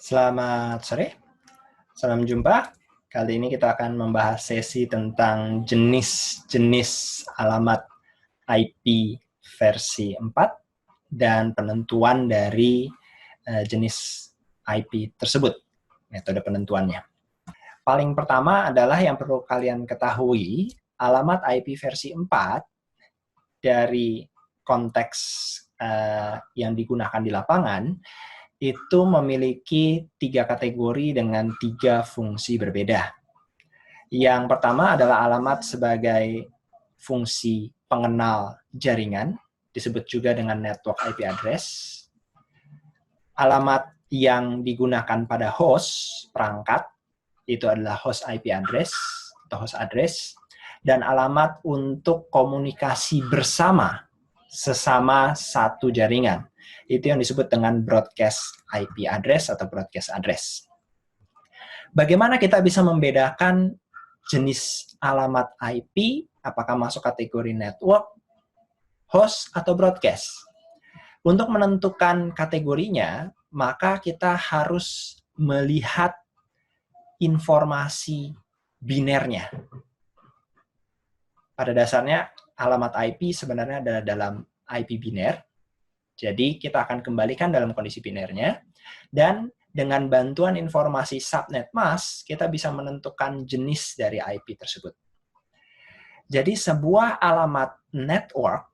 Selamat sore, salam jumpa. Kali ini kita akan membahas sesi tentang jenis-jenis alamat IP versi 4 dan penentuan dari jenis IP tersebut, metode penentuannya. Paling pertama adalah yang perlu kalian ketahui, alamat IP versi 4 dari konteks yang digunakan di lapangan itu memiliki 3 kategori dengan 3 fungsi berbeda. Yang pertama adalah alamat sebagai fungsi pengenal jaringan, disebut juga dengan network IP address. Alamat yang digunakan pada host, perangkat, itu adalah host IP address atau host address. Dan alamat untuk komunikasi bersama, sesama satu jaringan. Itu yang disebut dengan broadcast IP address atau broadcast address. Bagaimana kita bisa membedakan jenis alamat IP, apakah masuk kategori network, host, atau broadcast? Untuk menentukan kategorinya, maka kita harus melihat informasi binernya. Pada dasarnya, alamat IP sebenarnya adalah dalam IP biner. Jadi kita akan kembalikan dalam kondisi binernya, dan dengan bantuan informasi subnet mask, kita bisa menentukan jenis dari IP tersebut. Jadi sebuah alamat network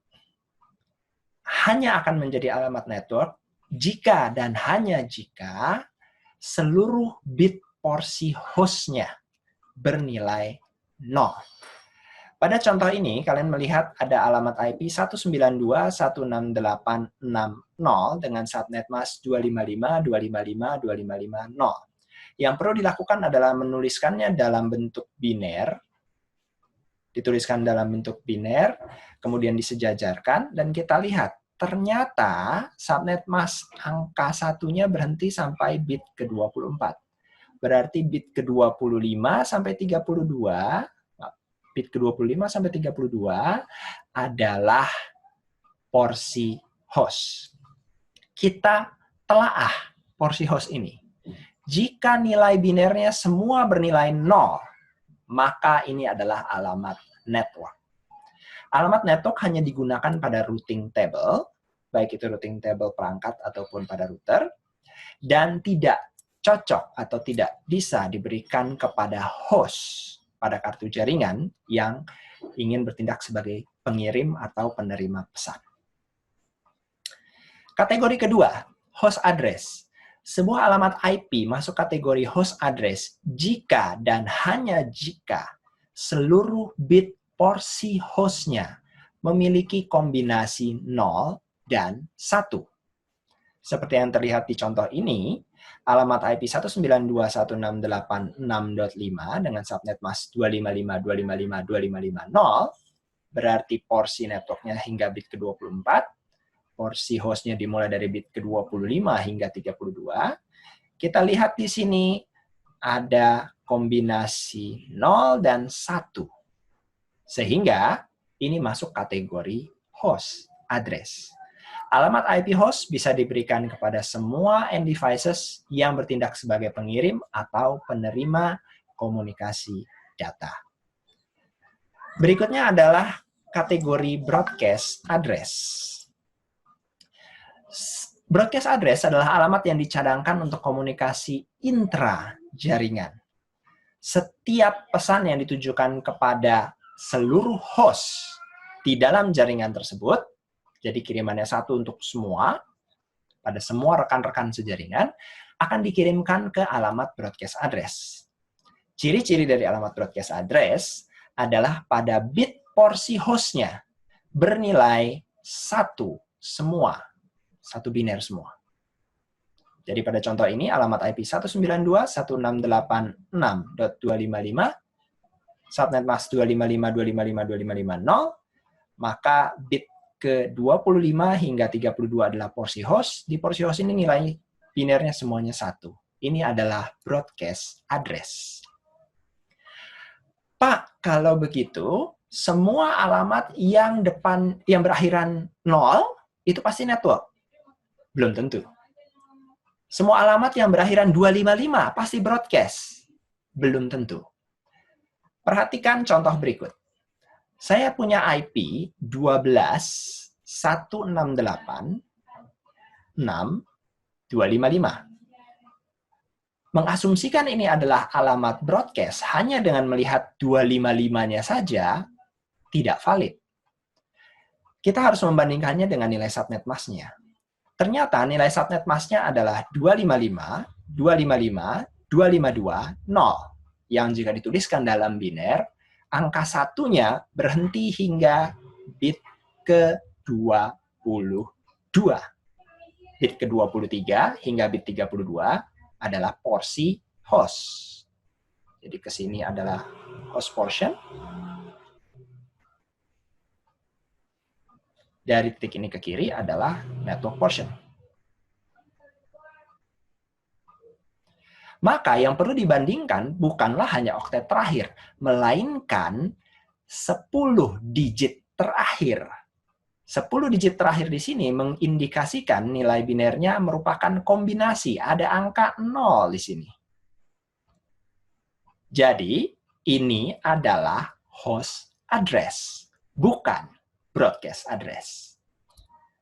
hanya akan menjadi alamat network jika dan hanya jika seluruh bit porsi hostnya bernilai 0. Pada contoh ini, kalian melihat ada alamat IP 192.168.60 dengan subnet mask 255.255.255.0. Yang perlu dilakukan adalah menuliskannya dalam bentuk biner, dituliskan dalam bentuk biner, kemudian disejajarkan, dan kita lihat, ternyata subnet mask angka satunya berhenti sampai bit ke-24. Berarti bit ke-25 sampai 32, bit ke-25 sampai 32 adalah porsi host. Kita telaah porsi host ini. Jika nilai binernya semua bernilai 0, maka ini adalah alamat network. Alamat network hanya digunakan pada routing table, baik itu routing table perangkat ataupun pada router, dan tidak cocok atau tidak bisa diberikan kepada host pada kartu jaringan yang ingin bertindak sebagai pengirim atau penerima pesan. Kategori kedua, host address. Sebuah alamat IP masuk kategori host address jika dan hanya jika seluruh bit porsi hostnya memiliki kombinasi 0 dan 1. Seperti yang terlihat di contoh ini, alamat IP 192.168.6.5 dengan subnet mask 255.255.255.0 berarti porsi networknya hingga bit ke-24, porsi hostnya dimulai dari bit ke-25 hingga 32. Kita lihat di sini ada kombinasi 0 dan 1. Sehingga ini masuk kategori host address. Alamat IP host bisa diberikan kepada semua end devices yang bertindak sebagai pengirim atau penerima komunikasi data. Berikutnya adalah kategori broadcast address. Broadcast address adalah alamat yang dicadangkan untuk komunikasi intra jaringan. Setiap pesan yang ditujukan kepada seluruh host di dalam jaringan tersebut, jadi kirimannya satu untuk semua, pada semua rekan-rekan sejaringan, akan dikirimkan ke alamat broadcast address. Ciri-ciri dari alamat broadcast address adalah pada bit porsi hostnya bernilai 1 semua, 1 biner semua. Jadi pada contoh ini, alamat IP 192.168.6.255, subnet mask 255.255.255.0, maka bit ke-25 hingga 32 adalah porsi host. Di porsi host ini nilai binernya semuanya 1. Ini adalah broadcast address. Pak, kalau begitu, semua alamat yang berakhiran 0 itu pasti network? Belum tentu. Semua alamat yang berakhiran 255 pasti broadcast. Belum tentu. Perhatikan contoh berikut. Saya punya IP 12.168.6.255. Mengasumsikan ini adalah alamat broadcast hanya dengan melihat 255-nya saja tidak valid. Kita harus membandingkannya dengan nilai subnet mask-nya. Ternyata nilai subnet mask-nya adalah 255, 255, 252, 0. Yang jika dituliskan dalam biner, angka satunya berhenti hingga bit ke-22. Bit ke-23 hingga bit 32 adalah porsi host. Jadi ke sini adalah host portion. Dari titik ini ke kiri adalah network portion. Maka yang perlu dibandingkan bukanlah hanya oktet terakhir, melainkan 10 digit terakhir. 10 digit terakhir di sini mengindikasikan nilai binernya merupakan kombinasi. Ada angka 0 di sini. Jadi, ini adalah host address, bukan broadcast address.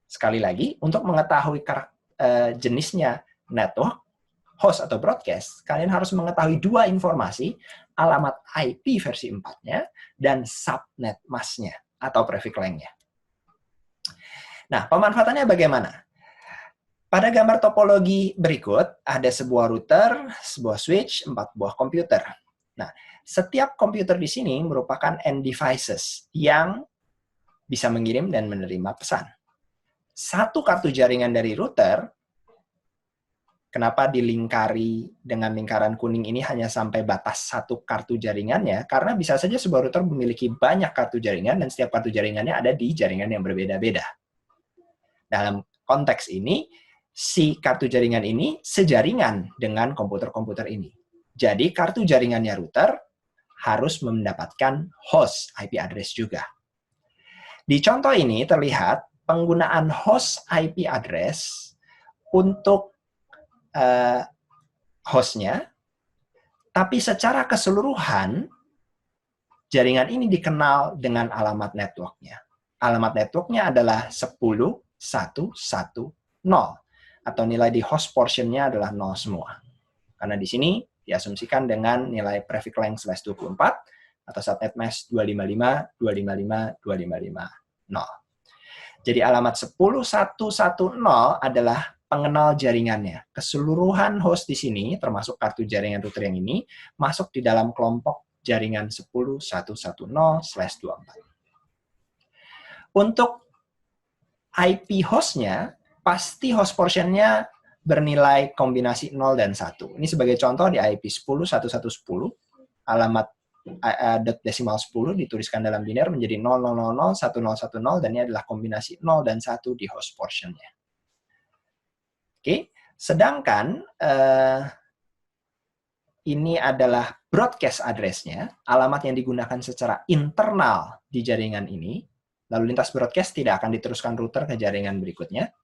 Sekali lagi, untuk mengetahui jenisnya network, host atau broadcast, kalian harus mengetahui dua informasi, alamat IP versi 4-nya dan subnet mask-nya atau prefix length-nya. Nah, pemanfaatannya bagaimana? Pada gambar topologi berikut, ada sebuah router, sebuah switch, 4 buah komputer. Nah, setiap komputer di sini merupakan end devices yang bisa mengirim dan menerima pesan. Satu kartu jaringan dari router, kenapa dilingkari dengan lingkaran kuning ini hanya sampai batas satu kartu jaringannya? Karena bisa saja sebuah router memiliki banyak kartu jaringan dan setiap kartu jaringannya ada di jaringan yang berbeda-beda. Dalam konteks ini, si kartu jaringan ini sejaringan dengan komputer-komputer ini. Jadi kartu jaringannya router harus mendapatkan host IP address juga. Di contoh ini terlihat penggunaan host IP address untuk hostnya, tapi secara keseluruhan jaringan ini dikenal dengan alamat networknya. Alamat networknya adalah 10.110 atau nilai di host portionnya adalah 0 semua. Karena di sini diasumsikan dengan nilai prefix length /24 atau subnet mask 255, 255, 255, 0. Jadi alamat 10.110 adalah pengenal jaringannya. Keseluruhan host di sini, termasuk kartu jaringan router yang ini, masuk di dalam kelompok jaringan 10.110/24. Untuk IP hostnya, pasti host portionnya bernilai kombinasi 0 dan 1. Ini sebagai contoh di IP 10.110, alamat desimal 10 dituliskan dalam biner menjadi 00001010 dan ini adalah kombinasi 0 dan 1 di host portionnya. Oke, sedangkan ini adalah broadcast address-nya, alamat yang digunakan secara internal di jaringan ini, lalu lintas broadcast tidak akan diteruskan router ke jaringan berikutnya,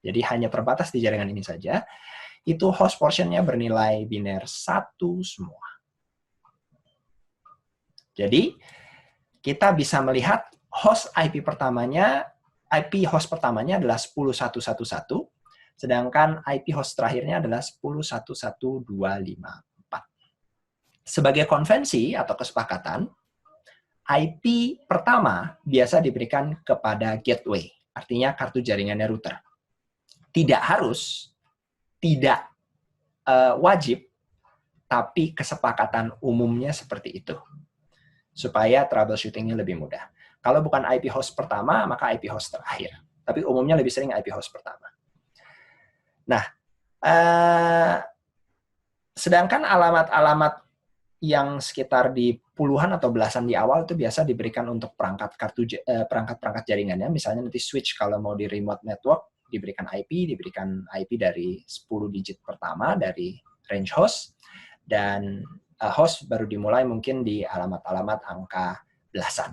jadi hanya terbatas di jaringan ini saja, itu host portion-nya bernilai biner 1 semua. Jadi, kita bisa melihat host IP host pertamanya adalah 10.111, sedangkan IP host terakhirnya adalah 10.11254. Sebagai konvensi atau kesepakatan, IP pertama biasa diberikan kepada gateway, artinya kartu jaringannya router. Tidak harus, tidak wajib, tapi kesepakatan umumnya seperti itu. Supaya troubleshooting-nya lebih mudah. Kalau bukan IP host pertama, maka IP host terakhir. Tapi umumnya lebih sering IP host pertama. Nah, sedangkan alamat-alamat yang sekitar di puluhan atau belasan di awal itu biasa diberikan untuk perangkat jaringannya. Misalnya nanti switch kalau mau di remote network, diberikan IP dari 10 digit pertama dari range host, dan host baru dimulai mungkin di alamat-alamat angka belasan.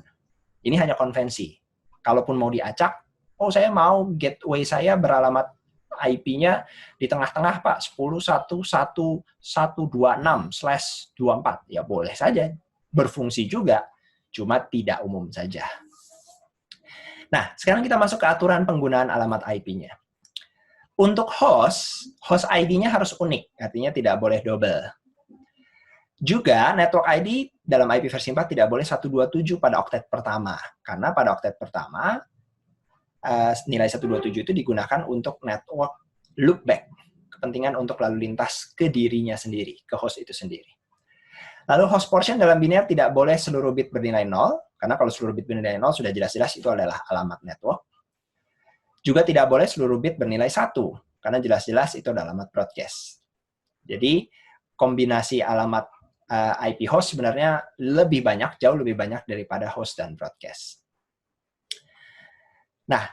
Ini hanya konvensi. Kalaupun mau diacak, oh saya mau gateway saya beralamat IP-nya di tengah-tengah, Pak, 10.1.1.126/24. Ya boleh saja, berfungsi juga, cuma tidak umum saja. Nah, sekarang kita masuk ke aturan penggunaan alamat IP-nya. Untuk host ID-nya harus unik, artinya tidak boleh double. Juga network ID dalam IP versi 4 tidak boleh 127 pada oktet pertama. Karena pada oktet pertama, nilai 127 itu digunakan untuk network loopback. Kepentingan untuk lalu lintas ke dirinya sendiri, ke host itu sendiri. Lalu host portion dalam biner tidak boleh seluruh bit bernilai 0, karena kalau seluruh bit bernilai 0 sudah jelas-jelas itu adalah alamat network. Juga tidak boleh seluruh bit bernilai 1, karena jelas-jelas itu adalah alamat broadcast. Jadi, kombinasi alamat IP host sebenarnya lebih banyak, jauh lebih banyak daripada host dan broadcast. Nah,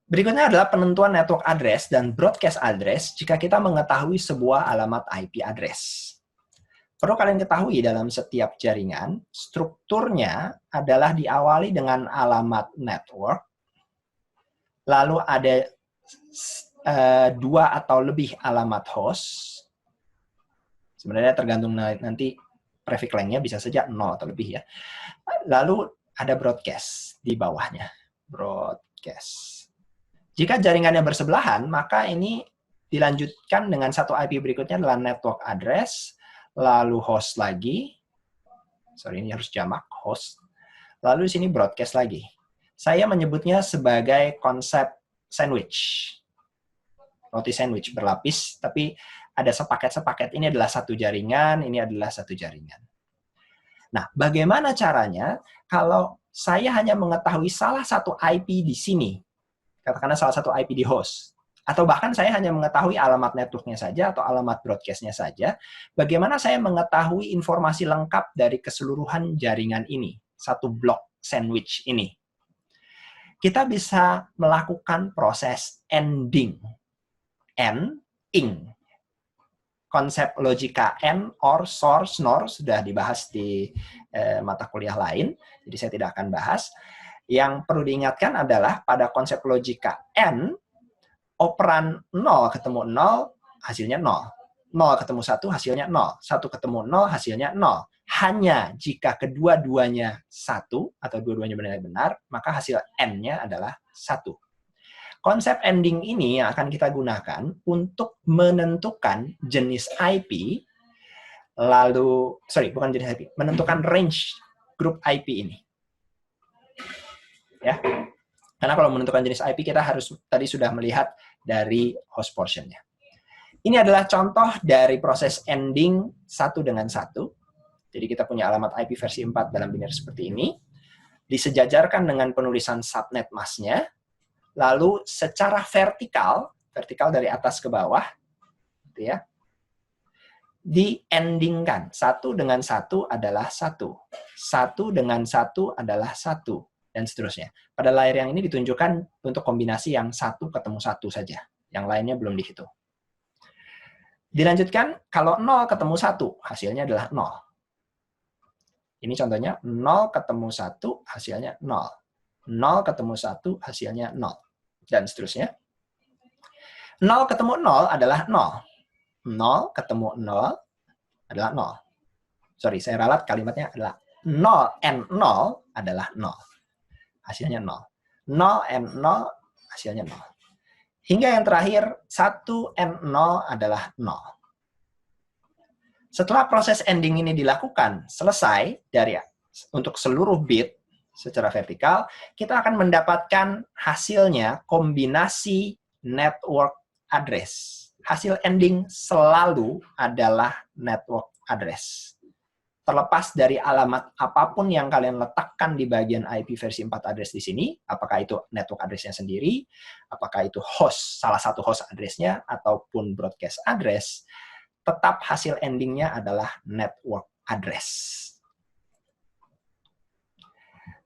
berikutnya adalah penentuan network address dan broadcast address jika kita mengetahui sebuah alamat IP address. Perlu kalian ketahui dalam setiap jaringan, strukturnya adalah diawali dengan alamat network, lalu ada 2 atau lebih alamat host. Sebenarnya tergantung nanti prefix lengthnya bisa saja 0 atau lebih ya. Lalu ada broadcast di bawahnya. Broadcast. Jika jaringannya bersebelahan, maka ini dilanjutkan dengan satu IP berikutnya adalah network address, lalu host lagi. Sorry, ini harus jamak, host. Lalu di sini broadcast lagi. Saya menyebutnya sebagai konsep sandwich. Roti sandwich berlapis, tapi ada sepaket-sepaket. Ini adalah satu jaringan, ini adalah satu jaringan. Nah, bagaimana caranya kalau saya hanya mengetahui salah satu IP di sini, katakanlah salah satu IP di host, atau bahkan saya hanya mengetahui alamat network-nya saja atau alamat broadcast-nya saja, bagaimana saya mengetahui informasi lengkap dari keseluruhan jaringan ini, satu blok sandwich ini? Kita bisa melakukan proses ending. Ing. Konsep logika AND, OR, source, NOR sudah dibahas di mata kuliah lain, jadi saya tidak akan bahas. Yang perlu diingatkan adalah pada konsep logika AND, operan 0 ketemu 0, hasilnya 0. 0 ketemu 1, hasilnya 0. 1 ketemu 0, hasilnya 0. Hanya jika kedua-duanya 1, atau dua-duanya benar-benar benar, maka hasil AND-nya adalah 1. Konsep ending ini yang akan kita gunakan untuk menentukan jenis IP, lalu, bukan jenis IP, menentukan range grup IP ini. Ya, karena kalau menentukan jenis IP, kita harus tadi sudah melihat dari host portion-nya. Ini adalah contoh dari proses ending 1 dengan 1. Jadi kita punya alamat IP versi 4 dalam biner seperti ini. Disejajarkan dengan penulisan subnet masknya. Lalu secara vertikal dari atas ke bawah, gitu ya, di-endingkan. 1 dengan 1 adalah 1. 1 dengan 1 adalah 1. Dan seterusnya. Pada layar yang ini ditunjukkan untuk kombinasi yang 1 ketemu 1 saja. Yang lainnya belum dihitung. Dilanjutkan, kalau 0 ketemu 1, hasilnya adalah 0. Ini contohnya, 0 ketemu 1, hasilnya 0. 0 ketemu 1, hasilnya 0. Dan seterusnya. 0 ketemu 0 adalah 0. 0 ketemu 0 adalah 0. Sorry, saya ralat kalimatnya adalah 0 and 0 adalah 0. Hasilnya 0. 0 and 0 hasilnya 0. Hingga yang terakhir, 1 and 0 adalah 0. Setelah proses ending ini dilakukan, selesai untuk seluruh bit, secara vertikal, kita akan mendapatkan hasilnya kombinasi network address. Hasil ending selalu adalah network address. Terlepas dari alamat apapun yang kalian letakkan di bagian IP versi 4 address di sini, apakah itu network address-nya sendiri, apakah itu host, salah satu host address-nya, ataupun broadcast address, tetap hasil ending-nya adalah network address.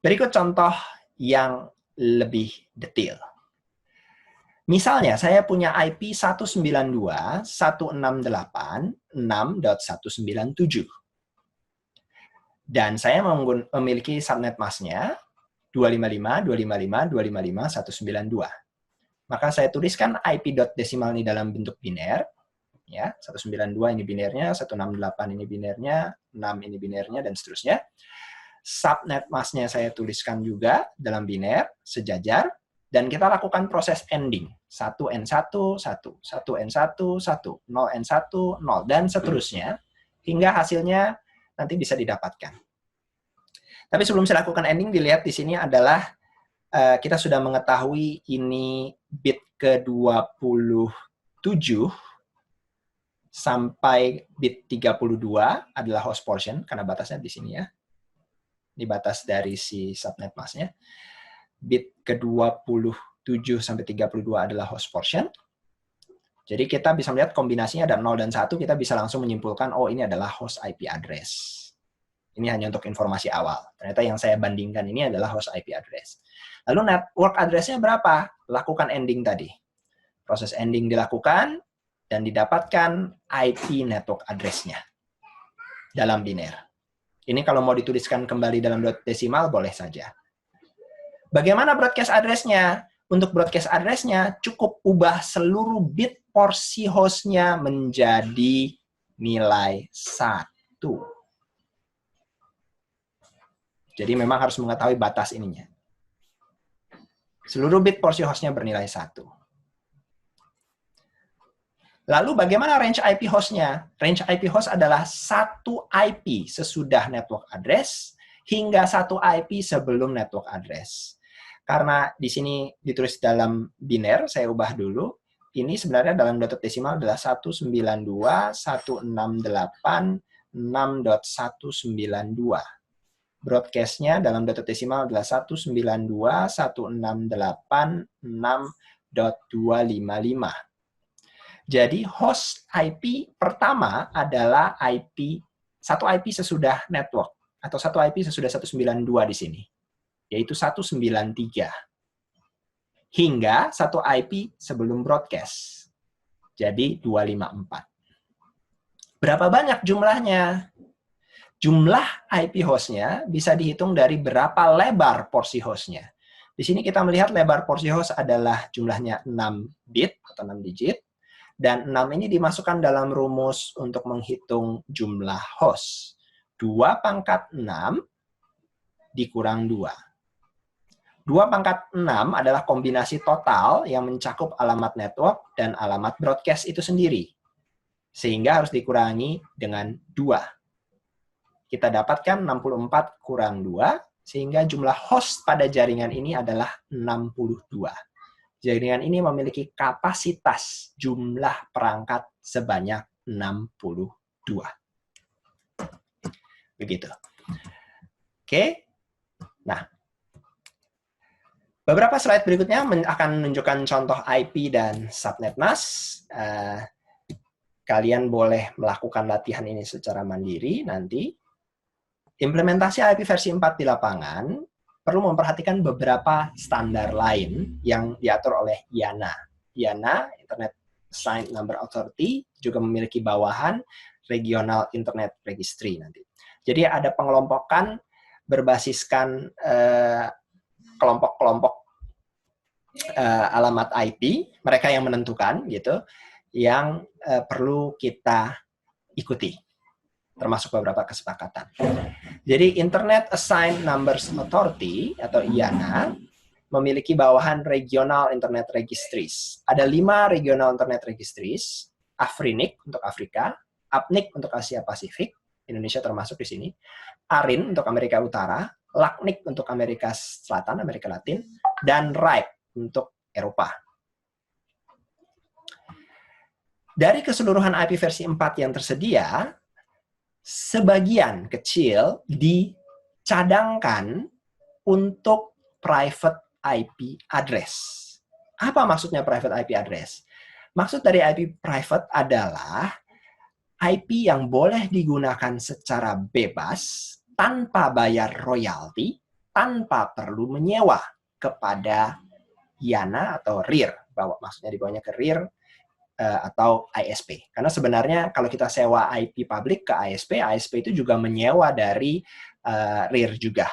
Berikut contoh yang lebih detail. Misalnya, saya punya IP 192.168.6.197. Dan saya memiliki subnet masknya 255.255.255.192. Maka saya tuliskan IP dot desimal ini dalam bentuk biner. Ya, 192 ini binernya, 168 ini binernya, 6 ini binernya, dan seterusnya. Subnet masknya saya tuliskan juga dalam biner, sejajar, dan kita lakukan proses ending. 1N1, 1, 1N1, 1, 0N1, 0, dan seterusnya, hingga hasilnya nanti bisa didapatkan. Tapi sebelum saya lakukan ending, dilihat di sini adalah kita sudah mengetahui ini bit ke-27 sampai bit 32 adalah host portion, karena batasnya di sini ya. Ini batas dari si subnet masknya. Bit ke-27 sampai 32 adalah host portion. Jadi kita bisa melihat kombinasinya ada 0 dan 1, kita bisa langsung menyimpulkan, oh ini adalah host IP address. Ini hanya untuk informasi awal. Ternyata yang saya bandingkan ini adalah host IP address. Lalu network address-nya berapa? Lakukan ending tadi. Proses ending dilakukan, dan didapatkan IP network address-nya dalam biner. Ini kalau mau dituliskan kembali dalam dot desimal, boleh saja. Bagaimana broadcast address-nya? Untuk broadcast address-nya, cukup ubah seluruh bit porsi host-nya menjadi nilai 1. Jadi memang harus mengetahui batas ininya. Seluruh bit porsi host-nya bernilai 1. Lalu bagaimana range IP host-nya? Range IP host adalah satu IP sesudah network address hingga satu IP sebelum network address. Karena di sini ditulis dalam biner, saya ubah dulu. Ini sebenarnya dalam dot desimal adalah 192.168.6.192. Broadcast-nya dalam dot desimal adalah 192.168.6.255. Jadi host IP pertama adalah satu IP sesudah network, atau satu IP sesudah 192 di sini, yaitu 193. Hingga satu IP sebelum broadcast. Jadi 254. Berapa banyak jumlahnya? Jumlah IP host-nya bisa dihitung dari berapa lebar porsi host-nya. Di sini kita melihat lebar porsi host adalah jumlahnya 6 bit atau 6 digit. Dan 6 ini dimasukkan dalam rumus untuk menghitung jumlah host. 2 pangkat 6 dikurang 2. 2 pangkat 6 adalah kombinasi total yang mencakup alamat network dan alamat broadcast itu sendiri. Sehingga harus dikurangi dengan 2. Kita dapatkan 64 kurang 2, sehingga jumlah host pada jaringan ini adalah 62. Jaringan ini memiliki kapasitas jumlah perangkat sebanyak 62. Begitu. Oke. Nah, beberapa slide berikutnya akan menunjukkan contoh IP dan subnet mask. Kalian boleh melakukan latihan ini secara mandiri nanti. Implementasi IP versi 4 di lapangan perlu memperhatikan beberapa standar lain yang diatur oleh IANA. IANA, Internet Assigned Number Authority, juga memiliki bawahan Regional Internet Registry nanti. Jadi ada pengelompokan berbasiskan kelompok-kelompok alamat IP, mereka yang menentukan gitu, yang perlu kita ikuti, termasuk beberapa kesepakatan. Jadi Internet Assigned Numbers Authority atau IANA memiliki bawahan Regional Internet Registries. Ada 5 Regional Internet Registries, AFRINIC untuk Afrika, APNIC untuk Asia Pasifik, Indonesia termasuk di sini, ARIN untuk Amerika Utara, LACNIC untuk Amerika Selatan, Amerika Latin, dan RIPE untuk Eropa. Dari keseluruhan IP versi 4 yang tersedia, sebagian kecil dicadangkan untuk private IP address. Apa maksudnya private IP address? Maksud dari IP private adalah IP yang boleh digunakan secara bebas, tanpa bayar royalti, tanpa perlu menyewa kepada IANA atau RIR. Maksudnya dibawanya ke RIR, atau ISP. Karena sebenarnya kalau kita sewa IP publik ke ISP, ISP itu juga menyewa dari RIR juga.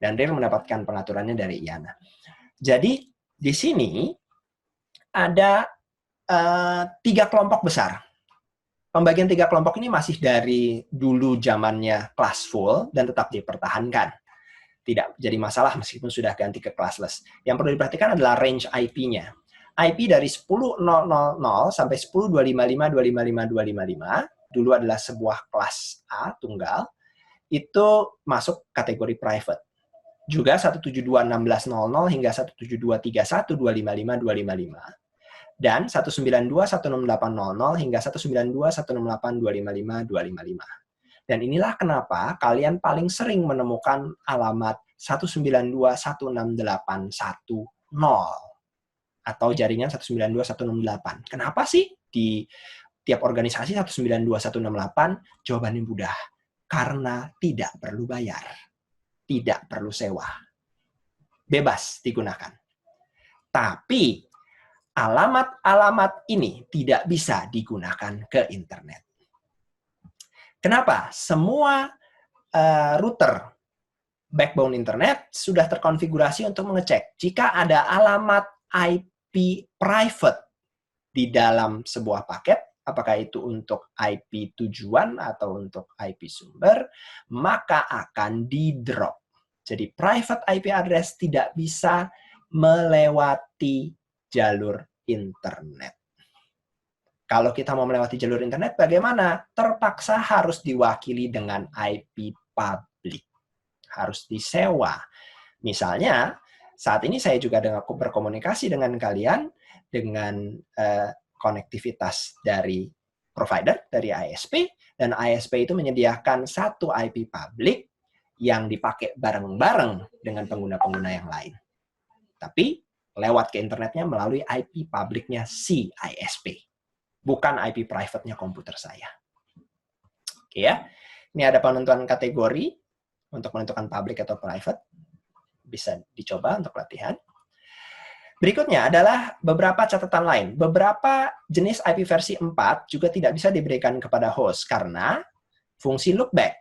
Dan RIR mendapatkan pengaturannya dari IANA. Jadi di sini ada 3 kelompok besar. Pembagian 3 kelompok ini masih dari dulu zamannya classful dan tetap dipertahankan. Tidak jadi masalah meskipun sudah ganti ke classless. Yang perlu diperhatikan adalah range IP-nya. IP dari 10.0.0.0 sampai 10.255.255.255 dulu adalah sebuah kelas A tunggal, itu masuk kategori private. Juga 172.16.00 hingga 172.31.255.255. Dan 192.168.00 hingga 192.168.255.255. Dan inilah kenapa kalian paling sering menemukan alamat 192.168.1.0 atau jaringan 192.168. Kenapa sih di tiap organisasi 192.168? Jawabannya mudah. Karena tidak perlu bayar. Tidak perlu sewa. Bebas digunakan. Tapi alamat-alamat ini tidak bisa digunakan ke internet. Kenapa? Semua router backbone internet sudah terkonfigurasi untuk mengecek jika ada alamat IP private di dalam sebuah paket, apakah itu untuk IP tujuan atau untuk IP sumber, maka akan di-drop. Jadi private IP address tidak bisa melewati jalur internet. Kalau kita mau melewati jalur internet, bagaimana? Terpaksa harus diwakili dengan IP public. Harus disewa. Misalnya, saat ini saya juga berkomunikasi dengan kalian dengan konektivitas dari provider, dari ISP, dan ISP itu menyediakan satu IP public yang dipakai bareng-bareng dengan pengguna-pengguna yang lain. Tapi lewat ke internetnya melalui IP publiknya si ISP, bukan IP private-nya komputer saya. Oke ya, ini ada penentuan kategori untuk menentukan public atau private, bisa dicoba untuk latihan. Berikutnya adalah beberapa catatan lain. Beberapa jenis IP versi 4 juga tidak bisa diberikan kepada host karena fungsi loopback.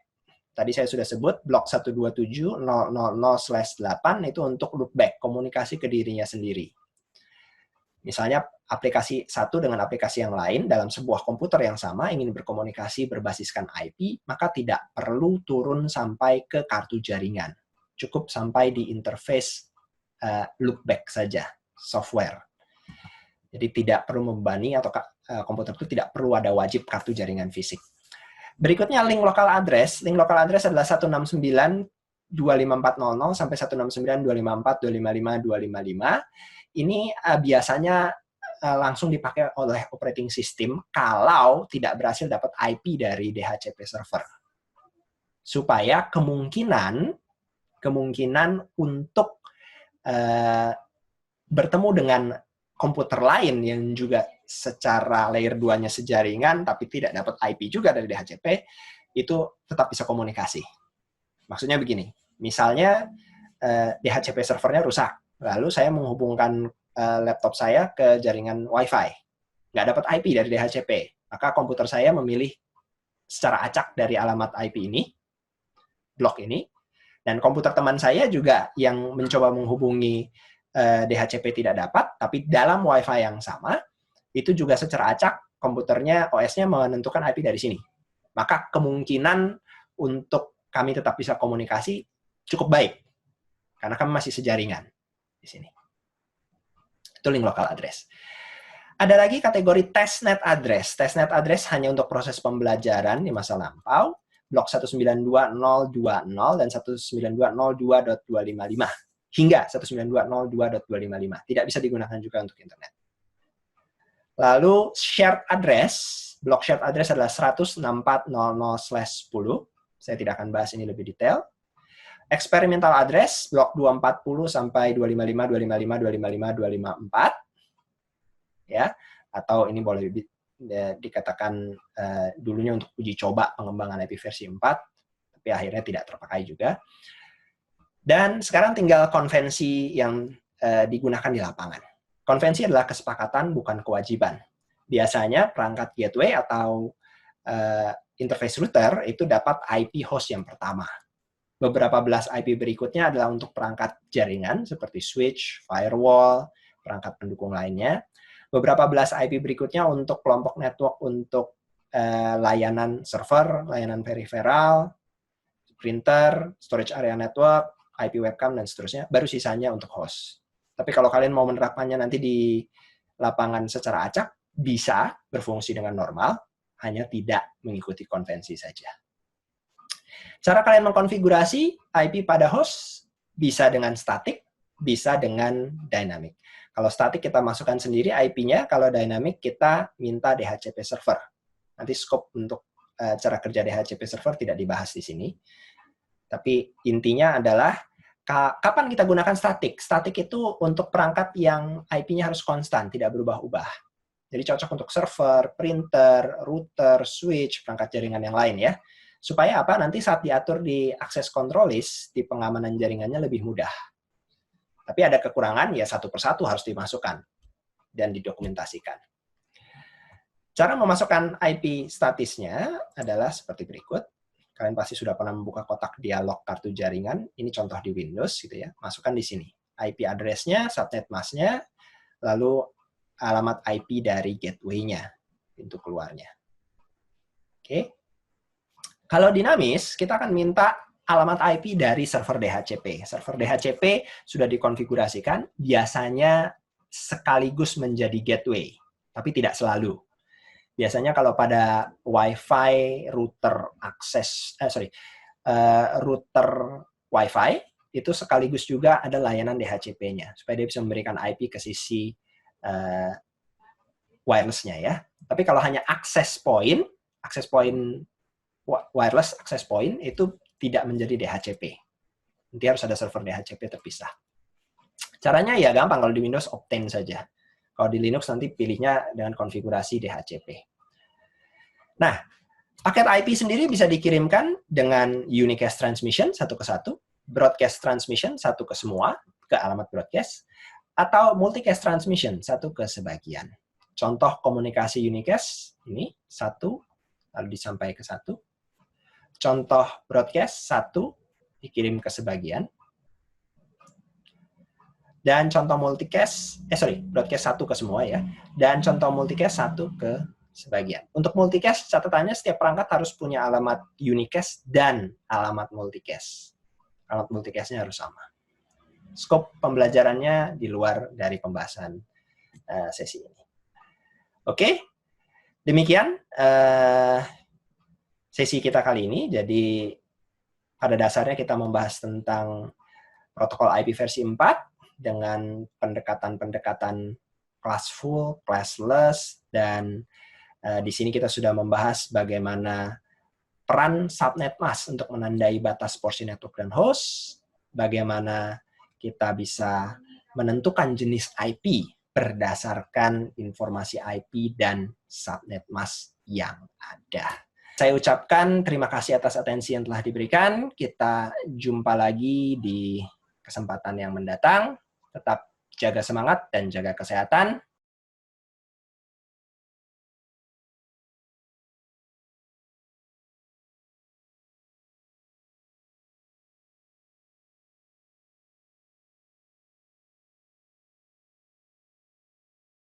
Tadi saya sudah sebut blok 127.000/8 itu untuk loopback, komunikasi ke dirinya sendiri. Misalnya aplikasi satu dengan aplikasi yang lain dalam sebuah komputer yang sama ingin berkomunikasi berbasiskan IP, maka tidak perlu turun sampai ke kartu jaringan. Cukup sampai di interface loopback saja, software. Jadi tidak perlu membebani atau komputer itu tidak perlu ada wajib kartu jaringan fisik. Berikutnya link local address. Link local address adalah 169.25.400 sampai 169.25.255.255. Ini biasanya langsung dipakai oleh operating system kalau tidak berhasil dapat IP dari DHCP server. Supaya kemungkinan untuk bertemu dengan komputer lain yang juga secara layer 2-nya sejaringan tapi tidak dapat IP juga dari DHCP, itu tetap bisa komunikasi. Maksudnya begini, misalnya DHCP servernya rusak, lalu saya menghubungkan laptop saya ke jaringan Wi-Fi, nggak dapat IP dari DHCP, maka komputer saya memilih secara acak dari alamat IP ini, blok ini, dan komputer teman saya juga yang mencoba menghubungi DHCP tidak dapat, tapi dalam Wi-Fi yang sama, itu juga secara acak komputernya, OS-nya menentukan IP dari sini. Maka kemungkinan untuk kami tetap bisa komunikasi cukup baik, karena kami masih sejaringan di sini. Itu link local address. Ada lagi kategori testnet address. Testnet address hanya untuk proses pembelajaran di masa lampau, blok 192.0.20 dan 192.0.2.255. Hingga 192.0.2.255. Tidak bisa digunakan juga untuk internet. Lalu shared address, blok shared address adalah 164.00/10. Saya tidak akan bahas ini lebih detail. Experimental address, blok 240 sampai 255, 255, 255, 254. Ya, atau ini boleh dikatakan dulunya untuk uji coba pengembangan IP versi 4, tapi akhirnya tidak terpakai juga. Dan sekarang tinggal konvensi yang digunakan di lapangan. Konvensi adalah kesepakatan, bukan kewajiban. Biasanya perangkat gateway atau interface router itu dapat IP host yang pertama. Beberapa belas IP berikutnya adalah untuk perangkat jaringan seperti switch, firewall, perangkat pendukung lainnya. Beberapa belas IP berikutnya untuk kelompok network untuk layanan server, layanan peripheral, printer, storage area network, IP webcam, dan seterusnya. Baru sisanya untuk host. Tapi kalau kalian mau menerapkannya nanti di lapangan secara acak, bisa berfungsi dengan normal, hanya tidak mengikuti konvensi saja. Cara kalian mengkonfigurasi IP pada host bisa dengan static, bisa dengan dynamic. Kalau static kita masukkan sendiri IP-nya, kalau dynamic kita minta DHCP server. Nanti scope untuk cara kerja DHCP server tidak dibahas di sini. Tapi intinya adalah kapan kita gunakan static? Static itu untuk perangkat yang IP-nya harus konstan, tidak berubah-ubah. Jadi cocok untuk server, printer, router, switch, perangkat jaringan yang lain ya. Supaya apa? Nanti saat diatur di access control list, di pengamanan jaringannya lebih mudah. Tapi ada kekurangan, ya satu persatu harus dimasukkan dan didokumentasikan. Cara memasukkan IP statisnya adalah seperti berikut. Kalian pasti sudah pernah membuka kotak dialog kartu jaringan. Ini contoh di Windows gitu ya. Masukkan di sini. IP address-nya, subnet mask-nya, lalu alamat IP dari gateway-nya, pintu keluarnya. Oke. Kalau dinamis, kita akan minta alamat IP dari server DHCP. Server DHCP sudah dikonfigurasikan, biasanya sekaligus menjadi gateway, tapi tidak selalu. Biasanya kalau pada Wi-Fi router router Wi-Fi itu sekaligus juga ada layanan DHCP-nya supaya dia bisa memberikan IP ke sisi wireless-nya ya. Tapi kalau hanya access point wireless access point itu tidak menjadi DHCP. Nanti harus ada server DHCP terpisah. Caranya ya gampang, kalau di Windows Optane saja. Kalau di Linux nanti pilihnya dengan konfigurasi DHCP. Nah, paket IP sendiri bisa dikirimkan dengan unicast transmission satu ke satu, broadcast transmission satu ke semua, ke alamat broadcast, atau multicast transmission satu ke sebagian. Contoh komunikasi unicast ini satu, lalu disampaikan ke satu. Contoh broadcast satu dikirim ke sebagian. Dan contoh multicast, broadcast satu ke semua ya. Dan contoh multicast satu ke sebagian. Untuk multicast, catatannya setiap perangkat harus punya alamat unicast dan alamat multicast. Alamat multicast-nya harus sama. Skop pembelajarannya di luar dari pembahasan sesi ini. Oke, demikian sesi kita kali ini. Jadi pada dasarnya kita membahas tentang protokol IP versi 4 dengan pendekatan-pendekatan classful, classless, dan di sini kita sudah membahas bagaimana peran subnet mask untuk menandai batas porsi network dan host, bagaimana kita bisa menentukan jenis IP berdasarkan informasi IP dan subnet mask yang ada. Saya ucapkan terima kasih atas atensi yang telah diberikan. Kita jumpa lagi di kesempatan yang mendatang. Tetap jaga semangat dan jaga kesehatan.